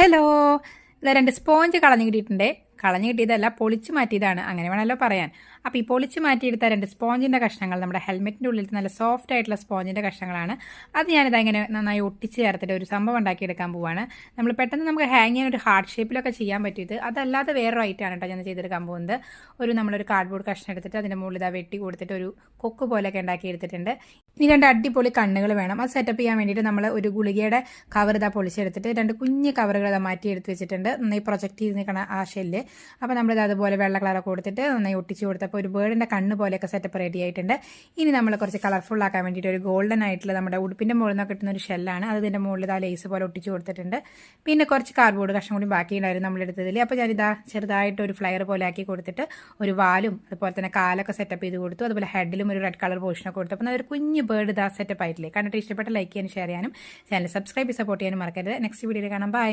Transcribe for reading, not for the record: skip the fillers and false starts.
Hello, ഇത് 2 sponge കളഞ്ഞു കിട്ടിയിട്ടുണ്ട്. കളഞ്ഞു കിട്ടിയതല്ല, പൊളിച്ച് മാറ്റിയതാണ്, അങ്ങനെ വേണമല്ലോ പറയാൻ. അപ്പോൾ ഈ പൊളിച്ച് മാറ്റിയെടുത്ത 2 സ്പോഞ്ചിൻ്റെ കഷ്ണങ്ങൾ നമ്മുടെ ഹെൽമെറ്റിൻ്റെ ഉള്ളിലത്തെ നല്ല സോഫ്റ്റ് ആയിട്ടുള്ള സ്പോഞ്ചിൻ്റെ കഷ്ണങ്ങളാണ്. അത് ഞാനിത് ഇങ്ങനെ നന്നായി ഒട്ടിച്ച് ചേർത്തിട്ട് ഒരു സംഭവം ഉണ്ടാക്കിയെടുക്കാൻ പോവാണ്. നമ്മൾ പെട്ടെന്ന് നമുക്ക് ഹാങ് ചെയ്യാൻ ഒരു ഹാർട്ട് ഷേപ്പിലൊക്കെ ചെയ്യാൻ പറ്റിയത്. അതല്ലാതെ വേറൊരു ഐറ്റാണ് കേട്ടോ ഞാൻ ചെയ്തെടുക്കാൻ പോകുന്നത്. നമ്മളൊരു കാർഡ്ബോർഡ് കഷ്ണം എടുത്തിട്ട് അതിൻ്റെ മുകളിൽ ഇതാ വെട്ടി കൊടുത്തിട്ട് ഒരു കൊക്ക് പോലെയൊക്കെ ഉണ്ടാക്കി എടുത്തിട്ടുണ്ട്. ഇനി 2 അടിപൊളി കണ്ണുകൾ വേണം. അത് സെറ്റപ്പ് ചെയ്യാൻ വേണ്ടിയിട്ട് നമ്മൾ ഒരു ഗുളികയുടെ കവർ ഇതാ പൊളിച്ചെടുത്തിട്ട് 2 കുഞ്ഞ് കവറുകൾ ഇതാ മാറ്റി എടുത്ത് വെച്ചിട്ടുണ്ട്. നന്നായി പ്രൊജക്റ്റ് ചെയ്ത് നിൽക്കണ ആ ഷെല്ല്. അപ്പോൾ നമ്മളിത് അതുപോലെ വെള്ള കളറൊക്കെ കൊടുത്തിട്ട് നന്നായി ഒട്ടിച്ച് കൊടുത്തപ്പോൾ ഒരു ബേർഡിൻ്റെ കണ്ണ് പോലെയൊക്കെ സെറ്റപ്പ് റെഡി ആയിട്ടുണ്ട്. ഇനി നമ്മൾ കുറച്ച് കളർഫുൾ ആക്കാൻ വേണ്ടിയിട്ട് ഒരു ഗോൾഡൻ ആയിട്ടുള്ള നമ്മുടെ ഉടുപ്പിൻ്റെ മുകളിൽ നിന്ന് കിട്ടുന്ന ഒരു ഷെല്ലാണ്. അത് ഇതിൻ്റെ മുകളിൽ ഇതാ ലേസ് പോലെ ഒട്ടിച്ച് കൊടുത്തിട്ടുണ്ട്. പിന്നെ കുറച്ച് കാർഡ്ബോർഡ് കഷ്ണം കൂടി ബാക്കിയുണ്ടായിരുന്നു നമ്മളെടുത്തതിൽ. അപ്പോൾ ഞാനിതാ ചെറുതായിട്ട് ഒരു ഫ്ലയർ പോലെ ആക്കി കൊടുത്തിട്ട് ഒരു വാലും അതുപോലെ തന്നെ കാലൊക്കെ സെറ്റപ്പ് ചെയ്ത് കൊടുത്തു. അതുപോലെ ഹെഡിലും ഒരു റെഡ് കളർ പോർഷനൊക്കെ കൊടുത്തു. അപ്പോൾ ഒരു കുഞ്ഞ് ബേർഡ് ഇതാ സെറ്റപ്പ് ആയിട്ടില്ലേ. കണ്ടിട്ട് ഇഷ്ടപ്പെട്ട ലൈക്ക് ചെയ്യാനും ഷെയർ ചെയ്യാനും ചാനൽ സബ്സ്ക്രൈബ് സപ്പോർട്ട് ചെയ്യാനും മറക്കരുത്. നെക്സ്റ്റ് വീഡിയോയിൽ കാണാം. ബൈ.